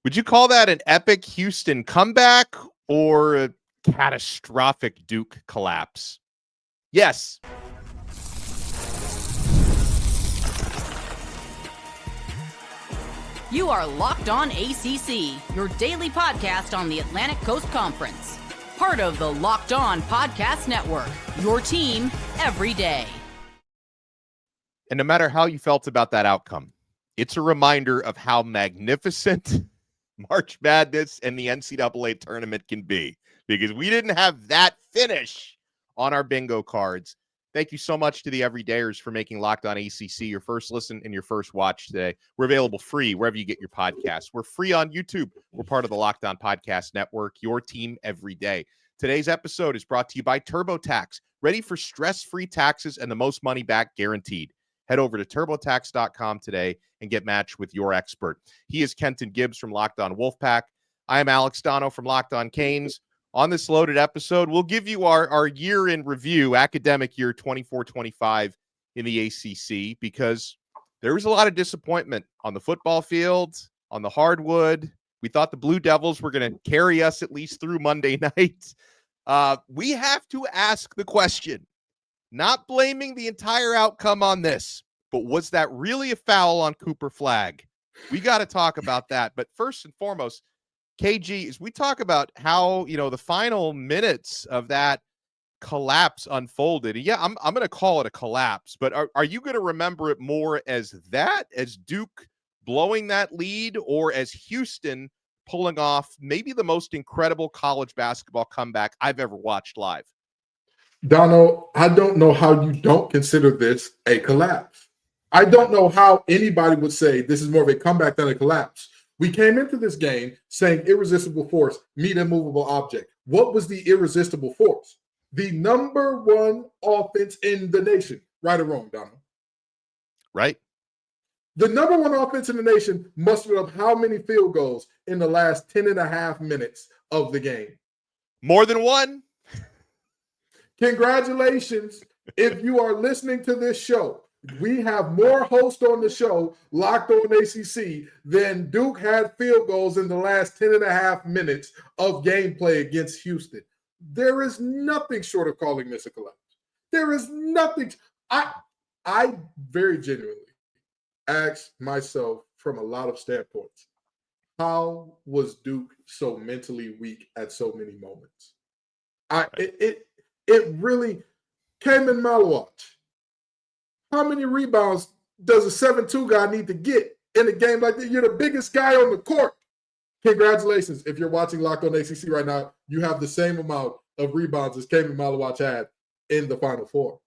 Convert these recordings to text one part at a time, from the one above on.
Would you call that an epic Houston comeback or a catastrophic Duke collapse? Yes. You are Locked On ACC, your daily podcast on the Atlantic Coast Conference. Part of the Locked On Podcast Network, your team every day. And no matter how you felt about that outcome, it's a reminder of how magnificent March Madness and the NCAA tournament can be, because we didn't have that finish on our bingo cards. Thank you so much to the everydayers for making Locked On ACC your first listen and your first watch today. We're available free wherever you get your podcasts. We're free on YouTube. We're part of the Locked On Podcast Network, your team every day. Today's episode is brought to you by TurboTax. Ready for stress-free taxes and the most money back guaranteed. Head over to TurboTax.com today and get matched with your expert. He is Kenton Gibbs from Locked On Wolfpack. I am Alex Dono from Locked On Canes. On this loaded episode, we'll give you our year in review, academic year 24-25 in the ACC, because there was a lot of disappointment on the football field, on the hardwood. We thought the Blue Devils were going to carry us at least through Monday night. We have to ask the question, not blaming the entire outcome on this, but was that really a foul on Cooper Flagg? We got to talk about that. But first and foremost, KG, as we talk about how, the final minutes of that collapse unfolded. Yeah, I'm going to call it a collapse, but are you going to remember it more as that, as Duke blowing that lead, or as Houston pulling off maybe the most incredible college basketball comeback I've ever watched live? Dono, I don't know how you don't consider this a collapse. I don't know how anybody would say this is more of a comeback than a collapse. We came into this game saying irresistible force, meet immovable object. What was the irresistible force? The number one offense in the nation. Right or wrong, Donald? Right. The number one offense in the nation mustered up how many field goals in the last 10 and a half minutes of the game? More than one. Congratulations. If you are listening to this show, we have more hosts on the show, Locked On ACC, than Duke had field goals in the last 10 and a half minutes of gameplay against Houston. There is nothing short of calling this a collapse. There is nothing. I very genuinely asked myself from a lot of standpoints, how was Duke so mentally weak at so many moments? It really came in Malawach. How many rebounds does a 7-2 guy need to get in a game like that? You're the biggest guy on the court. Congratulations. If you're watching Locked On ACC right now, you have the same amount of rebounds as Cayman Malawach had in the Final Four.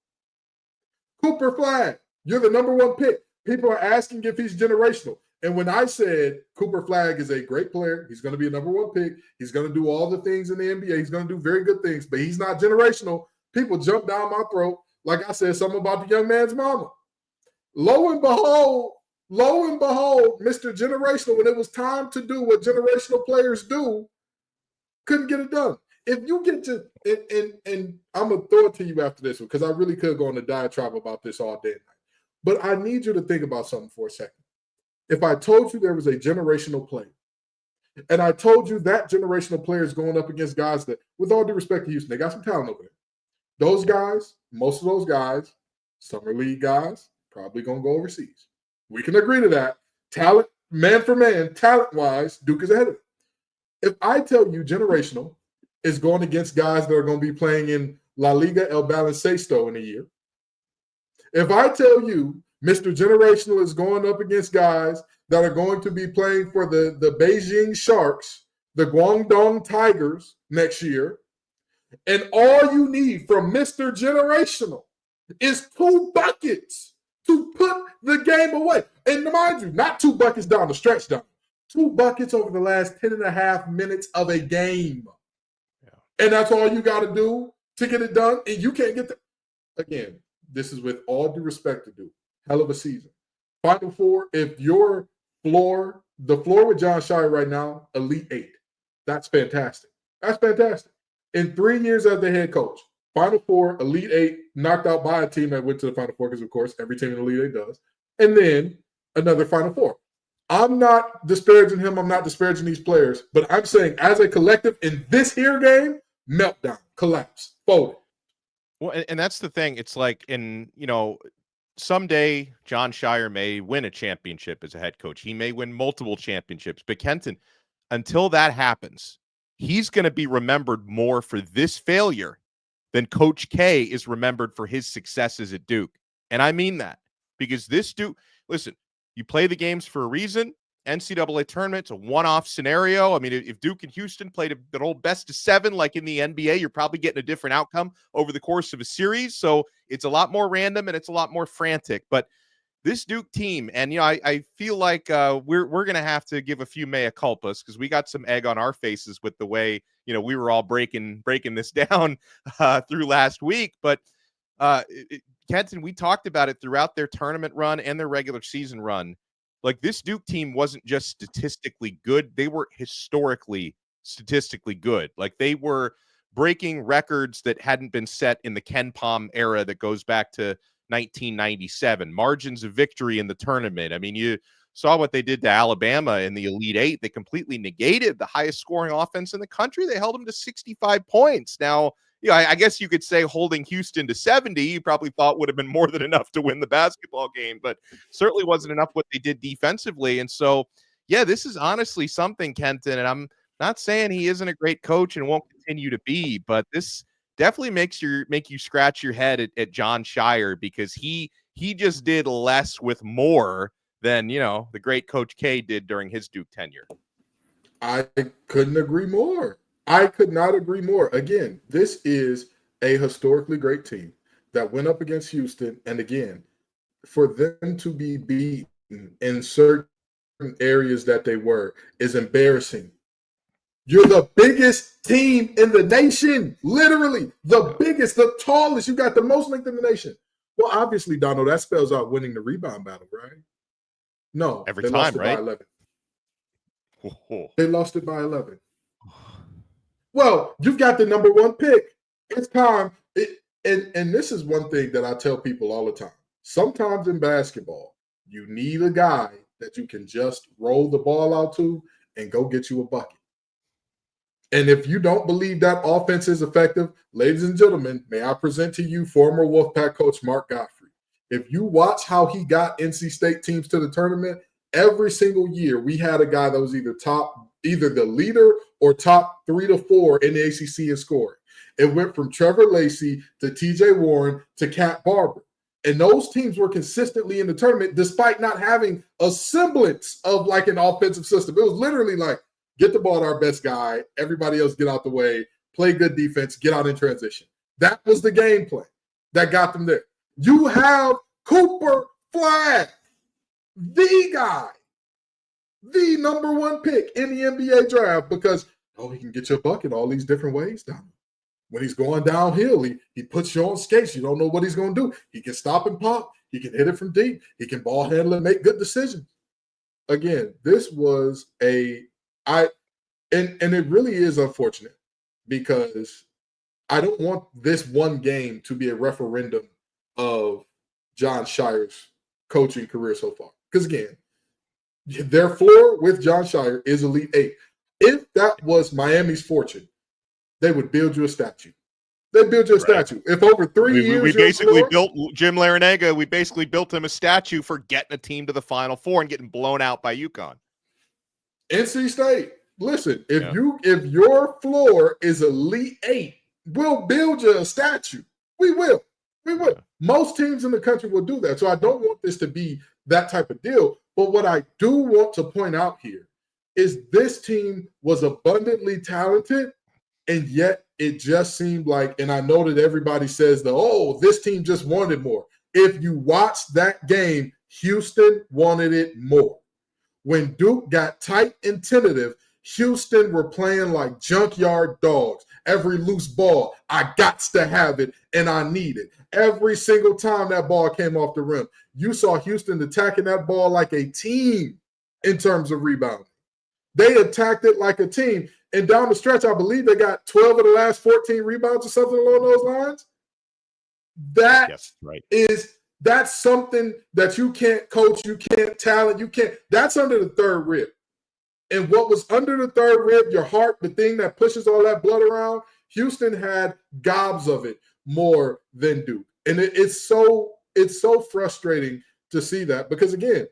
Cooper Flagg, you're the number one pick. People are asking if he's generational. And when I said Cooper Flagg is a great player, he's going to be a number one pick, he's going to do all the things in the NBA, he's going to do very good things, but he's not generational, people jump down my throat. Like I said, something about the young man's mama. Lo and behold, Mr. Generational, when it was time to do what generational players do, couldn't get it done. If you get to, and I'm going to throw it to you after this one, because I really could go on a diatribe about this all day and night. But I need you to think about something for a second. If I told you there was a generational player, and I told you that generational player is going up against guys that, with all due respect to Houston, they got some talent over there. Those guys, most of those guys, summer league guys, probably going to go overseas. We can agree to that. Talent, man for man, talent-wise, Duke is ahead of it. If I tell you generational is going against guys that are going to be playing in La Liga El Baloncesto in a year, if I tell you Mr. Generational is going up against guys that are going to be playing for the Beijing Sharks, the Guangdong Tigers next year, and all you need from Mr. Generational is 2 buckets to put the game away. And mind you, not 2 buckets down the stretch down. 2 buckets over the last 10 and a half minutes of a game. Yeah. And that's all you got to do to get it done. And you can't get the again, this is with all due respect to Duke. Hell of a season. Final Four, if your floor, the floor with John Shire right now, Elite 8. That's fantastic. That's fantastic. In 3 years as the head coach, Final Four, Elite 8, knocked out by a team that went to the Final Four, because, of course, every team in the Elite 8 does. And then another Final Four. I'm not disparaging him. I'm not disparaging these players. But I'm saying as a collective in this here game, meltdown, collapse, folded. Well, and that's the thing. It's like someday John Shire may win a championship as a head coach. He may win multiple championships. But Kenton, until that happens, he's going to be remembered more for this failure than Coach K is remembered for his successes at Duke. And I mean that because this Duke, listen, you play the games for a reason. NCAA tournament, it's a one-off scenario. I mean, if Duke and Houston played an old best of 7 like in the NBA, you're probably getting a different outcome over the course of a series. So it's a lot more random and it's a lot more frantic. But this Duke team, and I feel like we're going to have to give a few mea culpas because we got some egg on our faces with the way we were all breaking this down through last week. But Kenton, we talked about it throughout their tournament run and their regular season run. Like, this Duke team wasn't just statistically good. They were historically statistically good. Like, they were breaking records that hadn't been set in the Ken Pom era that goes back to 1997. Margins of victory in the tournament. I mean, you saw what they did to Alabama in the Elite Eight. They completely negated the highest scoring offense in the country. They held them to 65 points. Now, I guess you could say holding Houston to 70, you probably thought would have been more than enough to win the basketball game, but certainly wasn't enough what they did defensively. And so, yeah, this is honestly something, Kenton, and I'm not saying he isn't a great coach and won't continue to be, but this definitely make you scratch your head at John Shire because he just did less with more than, the great Coach K did during his Duke tenure. I couldn't agree more. I could not agree more. Again, this is a historically great team that went up against Houston. And again, for them to be beaten in certain areas that they were is embarrassing. You're the biggest team in the nation, literally the biggest, the tallest. You got the most length in the nation. Well, obviously, Dono, that spells out winning the rebound battle, right? No, every they time, lost it right? by 11. They lost it by 11. Well, you've got the number 1 pick. It's time. And this is one thing that I tell people all the time. Sometimes in basketball, you need a guy that you can just roll the ball out to and go get you a bucket. And if you don't believe that offense is effective, ladies and gentlemen, may I present to you former Wolfpack coach Mark Godfrey. If you watch how he got NC State teams to the tournament, every single year we had a guy that was either the leader or top 3 to 4 in the ACC in scoring. It went from Trevor Lacey to TJ Warren to Cat Barber. And those teams were consistently in the tournament despite not having a semblance of like an offensive system. It was literally like, get the ball to our best guy, everybody else get out the way, play good defense, get out in transition. That was the game plan that got them there. You have Cooper Flag, the guy, the number 1 pick in the NBA draft because, he can get you a bucket all these different ways down. When he's going downhill, he puts you on skates. You don't know what he's going to do. He can stop and pop. He can hit it from deep. He can ball handle and make good decisions. Again, this was and it really is unfortunate because I don't want this one game to be a referendum of John Shire's coaching career so far. Because again, their floor with John Shire is Elite 8. If that was Miami's fortune, they would build you a statue. They'd build you a statue. If over 3 years, we basically built Jim Larinaga. We basically built him a statue for getting a team to the Final Four and getting blown out by UConn. NC State. Listen, if your floor is Elite 8, we'll build you a statue. We will. Yeah. Most teams in the country will do that. So I don't want this to be that type of deal. But what I do want to point out here is this team was abundantly talented, and yet it just seemed like, and I know that everybody says this team just wanted more. If you watch that game, Houston wanted it more. When Duke got tight and tentative, Houston were playing like junkyard dogs. Every loose ball, I gots to have it, and I need it. Every single time that ball came off the rim, you saw Houston attacking that ball like a team in terms of rebounding. They attacked it like a team. And down the stretch, I believe they got 12 of the last 14 rebounds or something along those lines. That is That's something that you can't coach, you can't talent, you can't. That's under the third rib. And what was under the third rib, your heart, the thing that pushes all that blood around, Houston had gobs of it more than Duke. And it's so frustrating to see that because, again,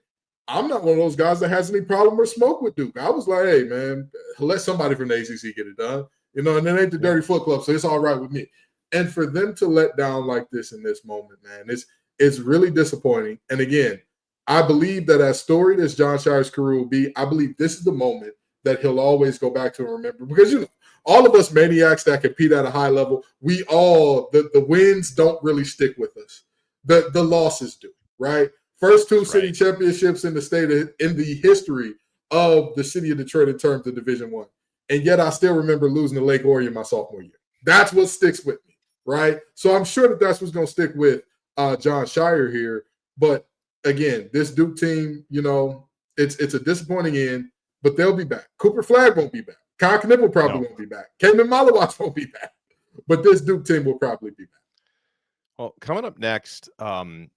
I'm not one of those guys that has any problem or smoke with Duke. I was like, hey, man, let somebody from the ACC get it done. And it ain't the Dirty Foot Club, so it's all right with me. And for them to let down like this in this moment, man, it's really disappointing. And again, I believe that as storied as Jon Scheyer's career will be, I believe this is the moment that he'll always go back to and remember. Because, all of us maniacs that compete at a high level, we all, the wins don't really stick with us. The losses do, right? First two city championships in the history of the city of Detroit in terms of Division I. And yet I still remember losing to Lake Orion my sophomore year. That's what sticks with me, right? So I'm sure that's what's going to stick with Jon Scheyer here. But again, this Duke team, it's a disappointing end, but they'll be back. Cooper Flagg won't be back. Kyle Knippel probably won't be back. Kenton Malawatz won't be back. But this Duke team will probably be back. Well, coming up next, a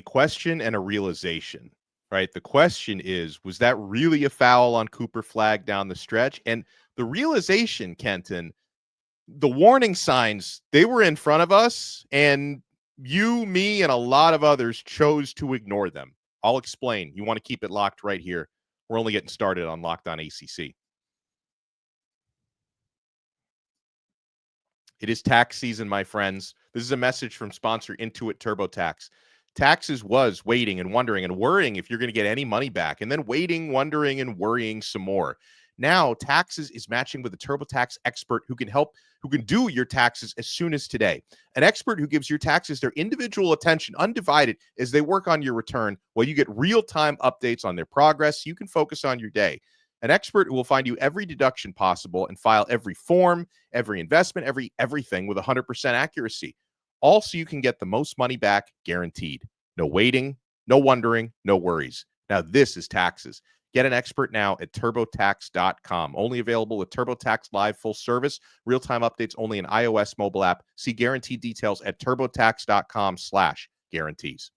question and a realization, right? The question is, was that really a foul on Cooper Flagg down the stretch? And the realization, Kenton, the warning signs, they were in front of us, and you, me, and a lot of others chose to ignore them. I'll explain. You want to keep it locked right here. We're only getting started on Locked On ACC. It is tax season, my friends. This is a message from sponsor Intuit TurboTax. Taxes was waiting and wondering and worrying if you're going to get any money back, and then waiting, wondering, and worrying some more. Now, Taxes is matching with a TurboTax expert who can do your taxes as soon as today. An expert who gives your taxes their individual attention, undivided, as they work on your return, while you get real-time updates on their progress so you can focus on your day. An expert who will find you every deduction possible and file every form, every investment, everything with 100% accuracy. All so you can get the most money back guaranteed. No waiting, no wondering, no worries. Now this is Taxes. Get an expert now at TurboTax.com. Only available with TurboTax Live Full Service. Real-time updates only in iOS mobile app. See guaranteed details at TurboTax.com/guarantees.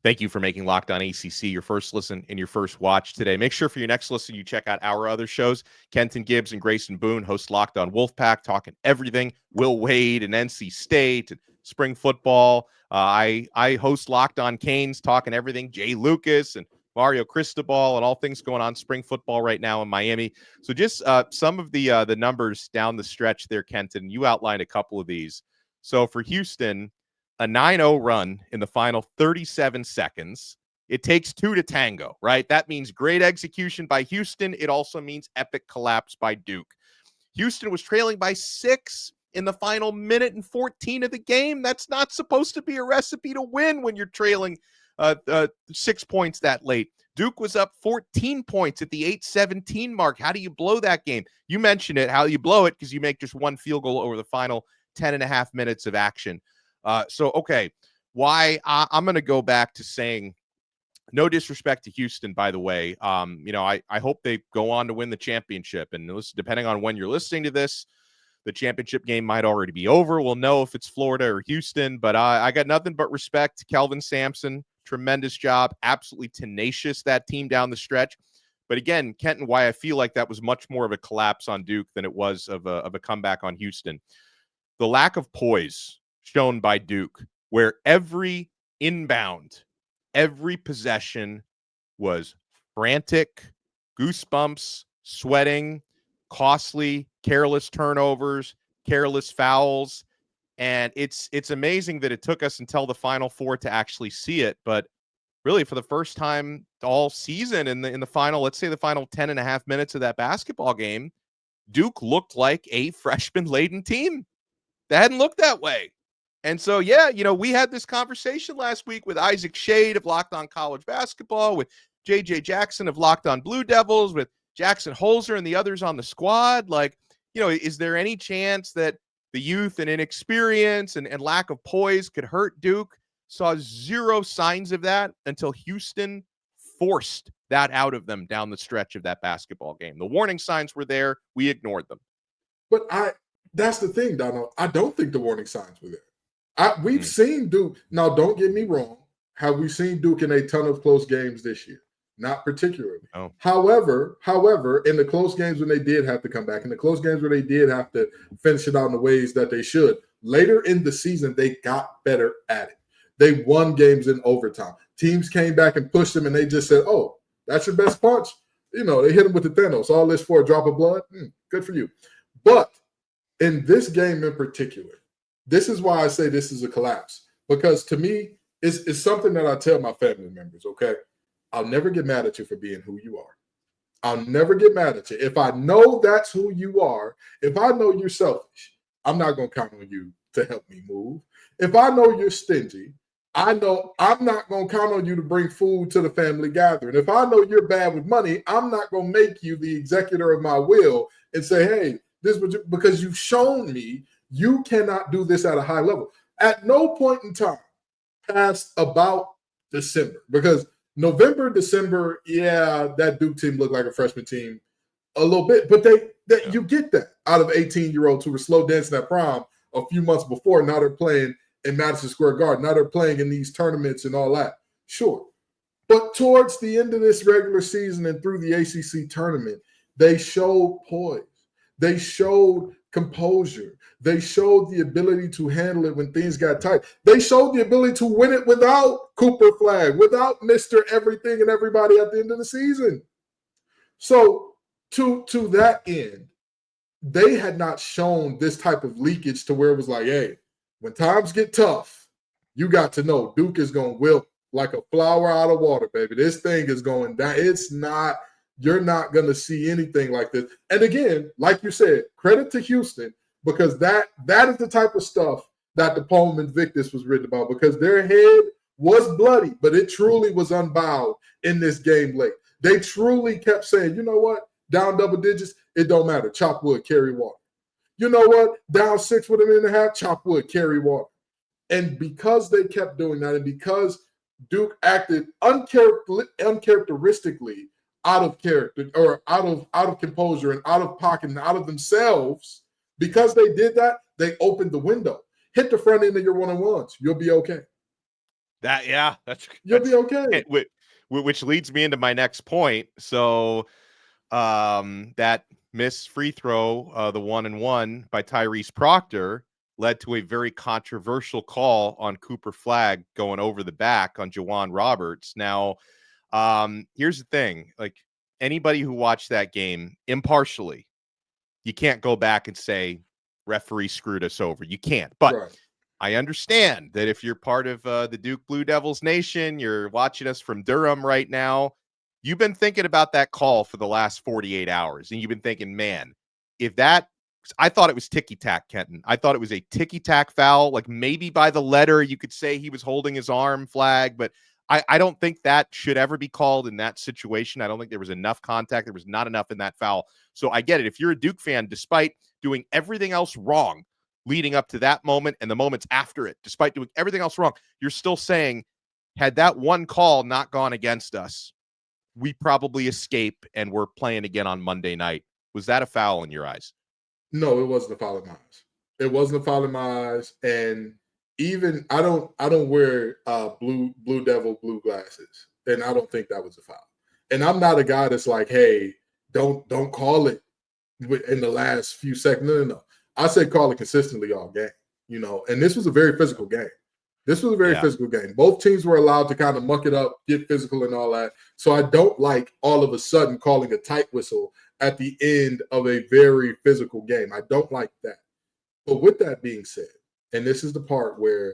Thank you for making Locked On ACC your first listen and your first watch today. Make sure for your next listen, you check out our other shows. Kenton, Gibbs, and Grayson Boone host Locked On Wolfpack, talking everything. Will Wade and NC State and spring football. I host Locked On Canes, talking everything. Jay Lucas and Mario Cristobal and all things going on spring football right now in Miami. So just some of the numbers down the stretch there, Kenton. You outlined a couple of these. So for Houston, a 9-0 run in the final 37 seconds. It takes two to tango, right? That means great execution by Houston. It also means epic collapse by Duke. Houston was trailing by 6 in the final minute and 14 of the game. That's not supposed to be a recipe to win when you're trailing 6 points that late. Duke was up 14 points at the 8:17 mark. How do you blow that game? You mentioned it, how you blow it, because you make just one field goal over the final 10 and a half minutes of action. Okay, why I'm going to go back to saying, no disrespect to Houston, by the way. I hope they go on to win the championship. And depending on when you're listening to this, the championship game might already be over. We'll know if it's Florida or Houston. But I got nothing but respect to Kelvin Sampson. Tremendous job. Absolutely tenacious, that team down the stretch. But again, Kenton, why I feel like that was much more of a collapse on Duke than it was of a comeback on Houston. The lack of poise shown by Duke, where every inbound, every possession was frantic, goosebumps, sweating, costly, careless turnovers, careless fouls. And it's amazing that it took us until the Final Four to actually see it. But really, for the first time all season in the final, let's say the final 10 and a half minutes of that basketball game, Duke looked like a freshman-laden team. They hadn't looked that way. And so, we had this conversation last week with Isaac Shade of Locked On College Basketball, with JJ Jackson of Locked On Blue Devils, with Jackson Holzer and the others on the squad. Is there any chance that the youth and inexperience and lack of poise could hurt Duke? Saw zero signs of that until Houston forced that out of them down the stretch of that basketball game. The warning signs were there. We ignored them. But that's the thing, Dono. I don't think the warning signs were there. We've seen Duke. Now, don't get me wrong. Have we seen Duke in a ton of close games this year? Not particularly. Oh. However, in the close games when they did have to come back, in the close games where they did have to finish it out in the ways that they should, later in the season, they got better at it. They won games in overtime. Teams came back and pushed them, and they just said, oh, that's your best punch? They hit them with the Thanos. All this for a drop of blood? Good for you. But in this game in particular, this is why I say this is a collapse. Because to me, it's something that I tell my family members, okay? I'll never get mad at you for being who you are. I'll never get mad at you. If I know that's who you are, if I know you're selfish, I'm not going to count on you to help me move. If I know you're stingy, I know I'm not going to count on you to bring food to the family gathering. If I know you're bad with money, I'm not going to make you the executor of my will and say, hey, this was because you've shown me you cannot do this at a high level. At no point in time past about December, because November, December, yeah, that Duke team looked like a freshman team a little bit, but you get that out of 18-year-olds who were slow dancing at prom a few months before. Now they're playing in Madison Square Garden. Now they're playing in these tournaments and all that. Sure. But towards the end of this regular season and through the ACC tournament, they showed poise. They showed composure. They showed the ability to handle it when things got tight. They showed the ability to win it without Cooper Flagg, without Mr. Everything and everybody at the end of the season. So to that end, they had not shown this type of leakage to where it was like, hey, when times get tough, you got to know Duke is going to wilt like a flower out of water, baby. This thing is going down. You're not going to see anything like this. And again, like you said, credit to Houston, because that is the type of stuff that the poem Invictus was written about, because their head was bloody, but it truly was unbowed in this game late. They truly kept saying, you know what? Down double digits, it don't matter. Chop wood, carry water. You know what? Down 6 with a minute and a half, chop wood, carry water. And because they kept doing that, and because Duke acted uncharacteristically out of character or out of composure and out of pocket and out of themselves, because they did that, they opened the window. Hit the front end of your one-on-ones. You'll be okay. You'll be okay. Which leads me into my next point. So that missed free throw, the 1-and-1 by Tyrese Proctor, led to a very controversial call on Cooper Flagg going over the back on Jawan Roberts. Now, here's the thing. Like, anybody who watched that game impartially, you can't go back and say referee screwed us over. You can't. But right. I understand that if you're part of the Duke Blue Devils Nation, you're watching us from Durham right now, you've been thinking about that call for the last 48 hours. And you've been thinking, man, I thought it was ticky-tack, Kenton. I thought it was a ticky-tack foul. Like, maybe by the letter, you could say he was holding his arm flag, but I don't think that should ever be called in that situation. I don't think there was enough contact. There was not enough in that foul. So I get it. If you're a Duke fan, despite doing everything else wrong leading up to that moment and the moments after it, despite doing everything else wrong, you're still saying, had that one call not gone against us, we probably escape and we're playing again on Monday night. Was that a foul in your eyes? No, it wasn't a foul in my eyes. It wasn't a foul in my eyes. And even I don't wear blue devil blue glasses, and I don't think that was a foul. And I'm not a guy that's like, hey, don't call it in the last few seconds. No. I say call it consistently all game, and this was a very physical game. Physical game. Both teams were allowed to kind of muck it up, get physical and all that. So I don't like all of a sudden calling a tight whistle at the end of a very physical game. I don't like that. But with that being said, and this is the part where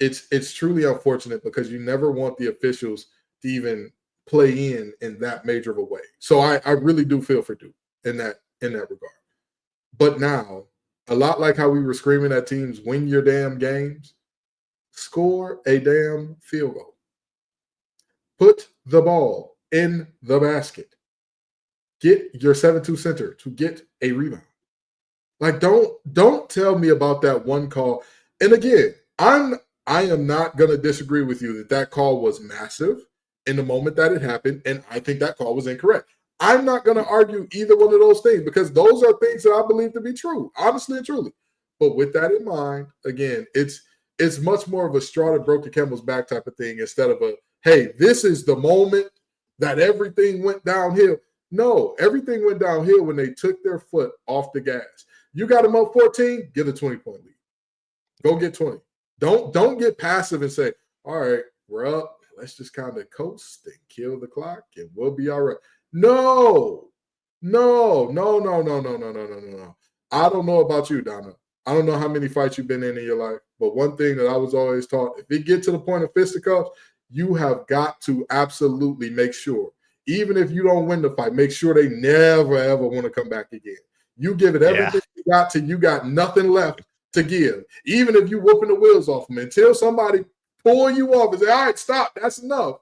it's truly unfortunate, because you never want the officials to even play in that major of a way. So I really do feel for Duke in that regard. But now, a lot like how we were screaming at teams, win your damn games, score a damn field goal. Put the ball in the basket. Get your 7-2 center to get a rebound. Like, don't tell me about that one call. And again, I am not going to disagree with you that call was massive in the moment that it happened, and I think that call was incorrect. I'm not going to argue either one of those things because those are things that I believe to be true, honestly and truly. But with that in mind, again, it's much more of a straw that broke the camel's back type of thing instead of a, hey, this is the moment that everything went downhill. No, everything went downhill when they took their foot off the gas. You got them up 14, get a 20-point lead. Go get 20. Don't get passive and say, all right, we're up. Let's just kind of coast and kill the clock and we'll be all right. No. I don't know about you, Donna. I don't know how many fights you've been in your life, but one thing that I was always taught, if it get to the point of fisticuffs, you have got to absolutely make sure, even if you don't win the fight, make sure they never, ever want to come back again. You give it everything you got till you got nothing left to give. Even if you whooping the wheels off them, until somebody pull you off and say, all right, stop, that's enough.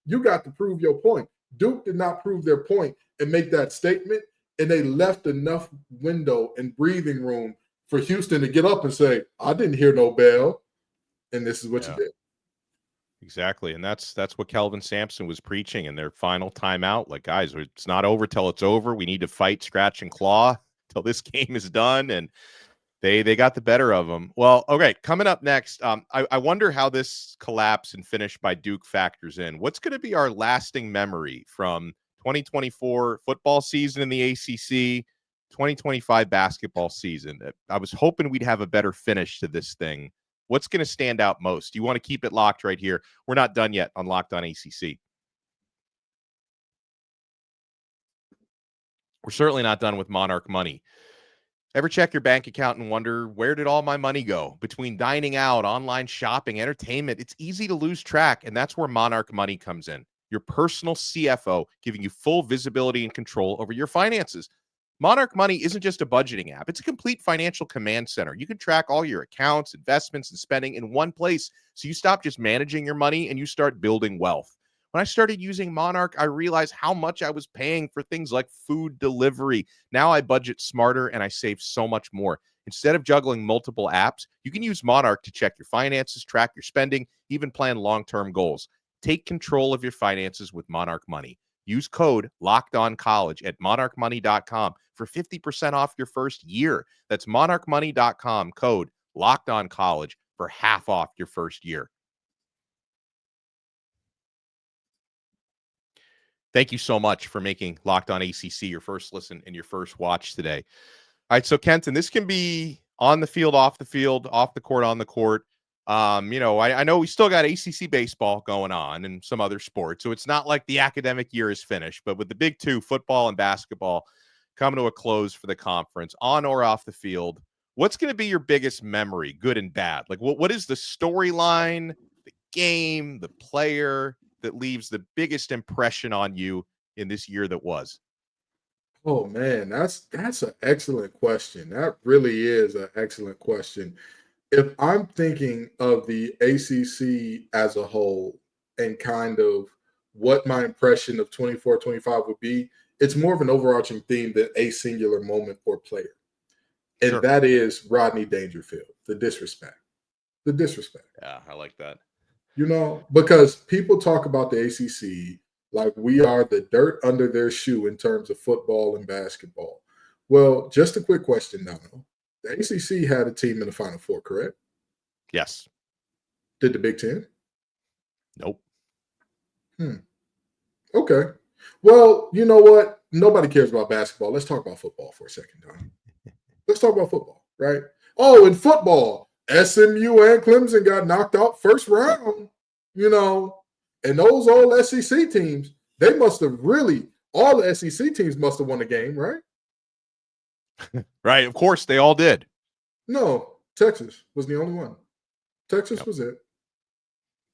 You got to prove your point. Duke did not prove their point and make that statement, and they left enough window and breathing room for Houston to get up and say, I didn't hear no bell, and this is what you did. Exactly, and that's what Kelvin Sampson was preaching in their final timeout. Like, guys, it's not over till it's over. We need to fight, scratch, and claw till this game is done, and they got the better of them. Well, okay, coming up next, I wonder how this collapse and finish by Duke factors in. What's going to be our lasting memory from 2024 football season in the ACC, 2025 basketball season? I was hoping we'd have a better finish to this thing. What's going to stand out most? You want to keep it locked right here. We're not done yet on Locked On ACC. We're certainly not done with Monarch Money. Ever check your bank account and wonder, where did all my money go? Between dining out, online shopping, entertainment, it's easy to lose track, and that's where Monarch Money comes in. Your personal CFO, giving you full visibility and control over your finances. Monarch Money isn't just a budgeting app. It's a complete financial command center. You can track all your accounts, investments, and spending in one place, so you stop just managing your money and you start building wealth. When I started using Monarch, I realized how much I was paying for things like food delivery. Now I budget smarter and I save so much more. Instead of juggling multiple apps, you can use Monarch to check your finances, track your spending, even plan long-term goals. Take control of your finances with Monarch Money. Use code LOCKEDONCollege at monarchmoney.com for 50% off your first year. That's monarchmoney.com, code LOCKEDONCollege for half off your first year. Thank you so much for making Locked On ACC your first listen and your first watch today. All right, so Kenton, this can be on the field, off the court, on the court. I know we still got ACC baseball going on and some other sports, so it's not like the academic year is finished. But with the big two, football and basketball, coming to a close for the conference, on or off the field, what's going to be your biggest memory, good and bad? Like, what is the storyline, the game, the player that leaves the biggest impression on you in this year that was? Oh man, that's an excellent question. That really is an excellent question. If I'm thinking of the ACC as a whole and kind of what my impression of 24-25 would be, it's more of an overarching theme than a singular moment or player. And that is Rodney Dangerfield, the disrespect. The disrespect. Yeah, I like that. Because people talk about the ACC like we are the dirt under their shoe in terms of football and basketball. Well, just a quick question, Dono. The ACC had a team in the Final Four, correct? Yes. Did the Big Ten? Nope. Okay. Well, you know what? Nobody cares about basketball. Let's talk about football for a second, Dono. Let's talk about football, right? Oh, in football, SMU and Clemson got knocked out first round, and those old SEC teams, they must have all the SEC teams must have won the game, right? Right. Of course, they all did. No, Texas was the only one. Texas was it.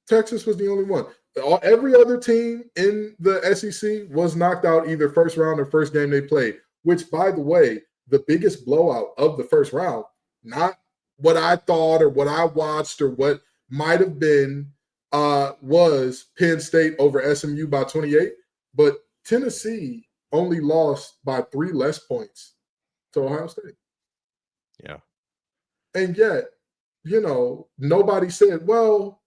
Texas was the only one. Every other team in the SEC was knocked out either first round or first game they played, which, by the way, the biggest blowout of the first round, not what I thought or what I watched or what might have been, was Penn State over SMU by 28, but Tennessee only lost by 3 less points to Ohio State. Yeah. And yet, nobody said, well,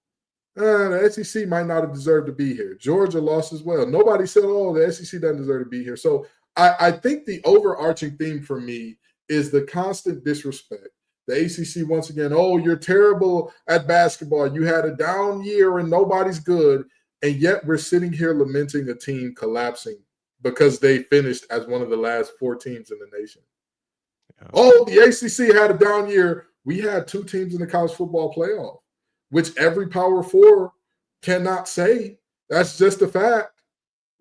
The SEC might not have deserved to be here. Georgia lost as well. Nobody said, oh, the SEC doesn't deserve to be here. So I think the overarching theme for me is the constant disrespect. The ACC, once again, oh, you're terrible at basketball. You had a down year and nobody's good. And yet we're sitting here lamenting a team collapsing because they finished as one of the last 4 teams in the nation. Yeah. Oh, the ACC had a down year. We had 2 teams in the college football playoff, which every Power 4 cannot say. That's just a fact.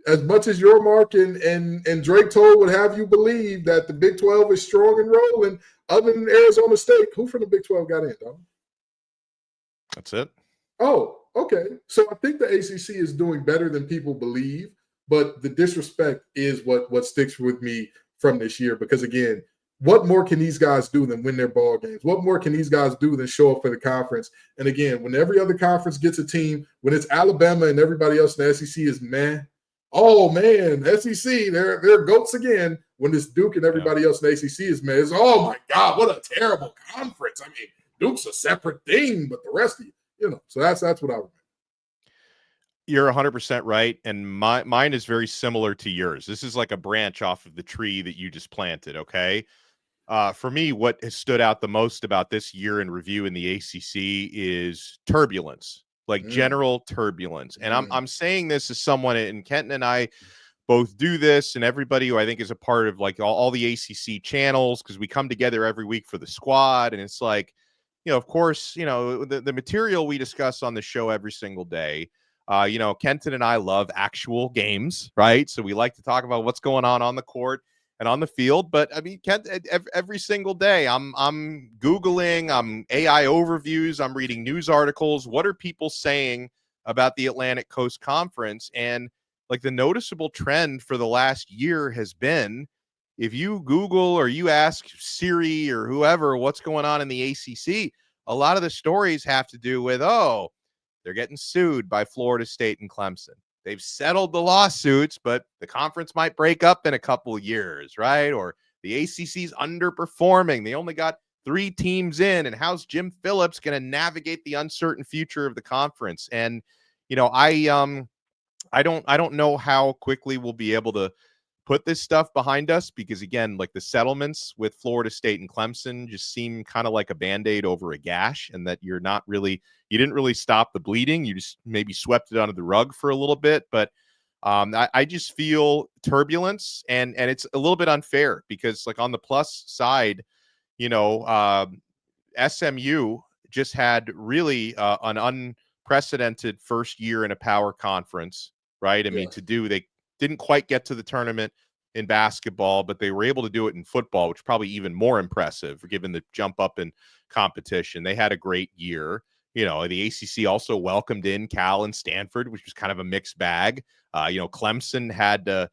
As much as your Mark and Drake Toll would have you believe that the Big 12 is strong and rolling, other than Arizona State, who from the Big 12 got in, dog? That's it. Oh, okay. So I think the ACC is doing better than people believe, but the disrespect is what sticks with me from this year because, again, what more can these guys do than win their ball games? What more can these guys do than show up for the conference? And, again, when every other conference gets a team, when it's Alabama and everybody else in the SEC is meh, oh, man, SEC, they're goats again. When it's Duke and everybody else in the ACC is meh, it's, oh, my God, what a terrible conference. I mean, Duke's a separate thing, but the rest of you, so that's what I remember. You're 100% right, and mine is very similar to yours. This is like a branch off of the tree that you just planted, okay? For me, what has stood out the most about this year in review in the ACC is turbulence, like general turbulence. And I'm saying this as someone, and Kenton and I both do this, and everybody who I think is a part of like all the ACC channels, because we come together every week for the squad, and it's like, of course, the material we discuss on the show every single day. Kenton and I love actual games, right? So we like to talk about what's going on the court and on the field. But I mean, every single day I'm Googling, I'm AI overviews, I'm reading news articles. What are people saying about the Atlantic Coast Conference? And like the noticeable trend for the last year has been, if you Google or you ask Siri or whoever what's going on in the ACC, a lot of the stories have to do with, they're getting sued by Florida State and Clemson. They've settled the lawsuits, but the conference might break up in a couple of years, right? Or the ACC's underperforming. They only got 3 teams in, and how's Jim Phillips going to navigate the uncertain future of the conference? And I don't know how quickly we'll be able to put this stuff behind us because, again, like the settlements with Florida State and Clemson just seem kind of like a Band-Aid over a gash, and that you didn't really stop the bleeding. You just maybe swept it under the rug for a little bit. But I just feel turbulence, and it's a little bit unfair because, like, on the plus side, SMU just had really an unprecedented first year in a power conference, right? I mean, they didn't quite get to the tournament in basketball, but they were able to do it in football, which is probably even more impressive given the jump up in competition. They had a great year. The ACC also welcomed in Cal and Stanford, which was kind of a mixed bag. Clemson had a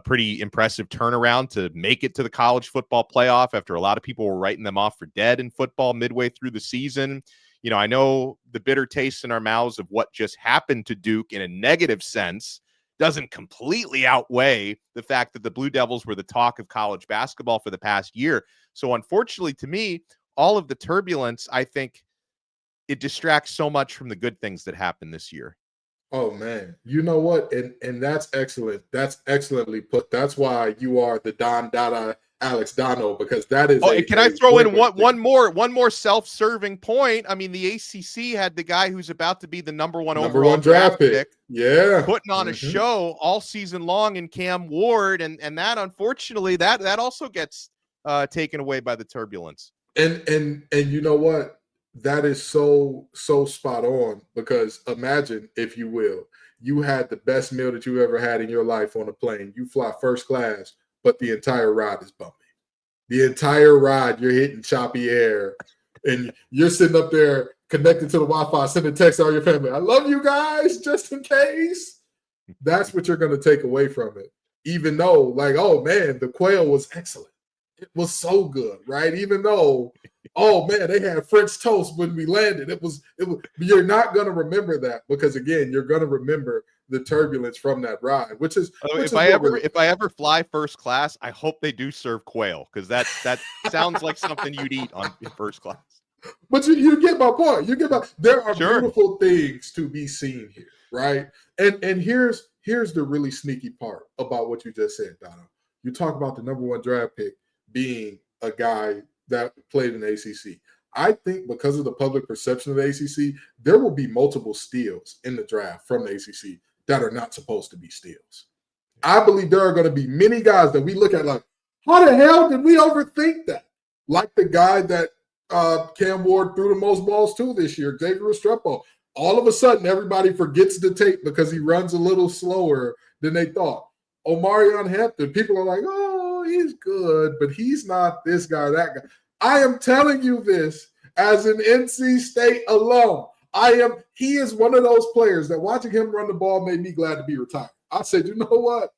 pretty impressive turnaround to make it to the college football playoff after a lot of people were writing them off for dead in football midway through the season. I know the bitter taste in our mouths of what just happened to Duke in a negative sense doesn't completely outweigh the fact that the Blue Devils were the talk of college basketball for the past year. So unfortunately to me, all of the turbulence, I think it distracts so much from the good things that happened this year. Oh, man. You know what? And that's excellent. That's excellently put. That's why you are the Don Dada Alex Dono, because that is. Oh, can I throw in one more self-serving point? I mean, the ACC had the guy who's about to be the number one overall draft pick. Yeah, putting on a show all season long in Cam Ward, and that unfortunately that also gets taken away by the turbulence. And you know what? That is so spot on, because imagine, if you will, you had the best meal that you ever had in your life on a plane. You fly first class, but the entire ride is bumpy. The entire ride, you're hitting choppy air, and you're sitting up there connected to the Wi-Fi, sending texts to all your family. I love you guys, just in case. That's what you're going to take away from it. Even though, like, oh, man, the quail was excellent. It was so good, right? Even though, oh, man, they had French toast when we landed. It was. You're not going to remember that because, again, you're going to remember the turbulence from that ride, which is. If I ever fly first class, I hope they do serve quail, because that sounds like something you'd eat in first class. But you get my point. There are Sure. beautiful things to be seen here, right? And here's the really sneaky part about what you just said, Dono. You talk about the #1 draft pick being a guy that played in the ACC. I think because of the public perception of the ACC, there will be multiple steals in the draft from the ACC that are not supposed to be steals. I believe there are going to be many guys that we look at like, how the hell did we overthink that? Like the guy that Cam Ward threw the most balls to this year, Xavier Restrepo. All of a sudden, everybody forgets the tape because he runs a little slower than they thought. Omarion Hampton, people are like, oh, he's good, but he's not this guy, that guy. I am telling you this as an NC State alum. He is one of those players that watching him run the ball made me glad to be retired. I said, you know what?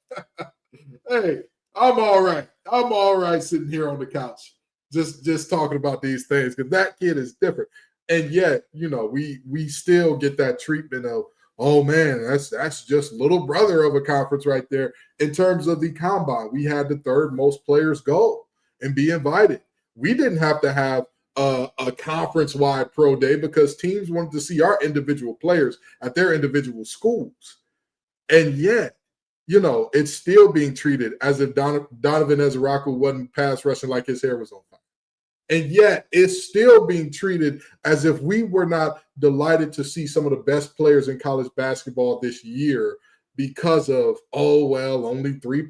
Hey, I'm all right. I'm all right sitting here on the couch just talking about these things because that kid is different. And yet, we still get that treatment of, oh man, that's just little brother of a conference right there. In terms of the combine, we had the third most players go and be invited. We didn't have to have a conference-wide pro day because teams wanted to see our individual players at their individual schools. And yet, it's still being treated as if Donovan Ezeraku wasn't pass rushing like his hair was on fire. And yet, it's still being treated as if we were not delighted to see some of the best players in college basketball this year because of, only three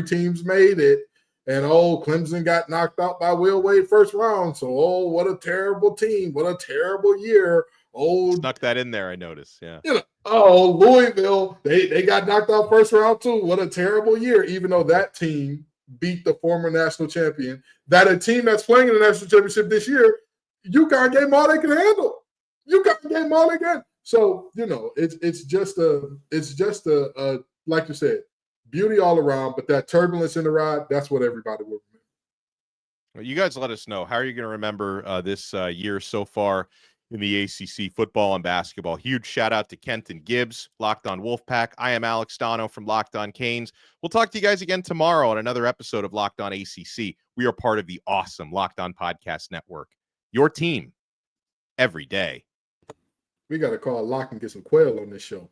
teams made it. And, Clemson got knocked out by Will Wade first round. So, what a terrible team. What a terrible year. Snuck that in there, I noticed. Yeah. Louisville, they got knocked out first round too. What a terrible year, even though that team beat the former national champion. That a team that's playing in the national championship this year, UConn gave them all they can handle. UConn gave them all they can. So, it's just a like you said, beauty all around, but that turbulence in the ride, that's what everybody will remember. Well, you guys let us know. How are you going to remember this year so far in the ACC football and basketball? Huge shout out to Kenton, Gibbs, Locked On Wolfpack. I am Alex Dono from Locked On Canes. We'll talk to you guys again tomorrow on another episode of Locked On ACC. We are part of the awesome Locked On Podcast Network. Your team every day. We got to call Lock and get some quail on this show.